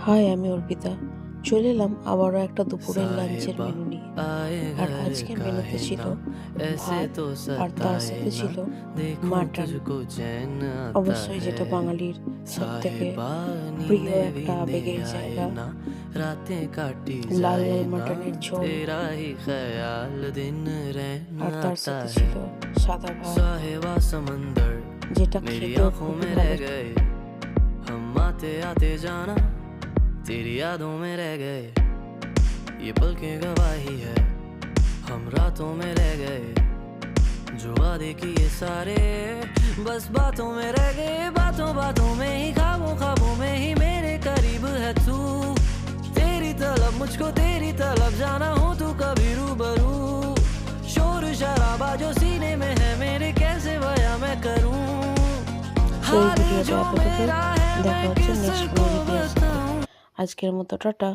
High, আমি অর্পিতা। চলে এলাম আবারও একটা দুপুরের লাঞ্চের মেনু নিয়ে। আর আজকের মেনুতে ছিল ভাত, আর তার সাথে ছিল মাটন। অবশ্যই যেটা বাঙালির সব থেকে প্রিয় একটা আবেগের জায়গা। লাল লাল মাটনের ঝোল, আর তার সাথে ছিল সাদা ভাত, যেটা খেতেও খুবই ভালো। हम आते आते जाना तेरी यादों में रह गए, ये पल की गवाही है, हम रातों में रह गए, जो वादे किए सारे बस बातों में रह गए, बातों बातों में ही, ख्वाबों ख्वाबों में ही मेरे करीब है तू। तेरी तलब मुझको तेरी तलब जाना हो तू कभी रूबरू, शोर शराबा जो सीने में है मेरे कैसे बयां मैं करूं। তো এই ভিডিওটা এতটুকু, দেখা হচ্ছে নেক্সট কোনো ভিডিও। আজকের মতো টাটা।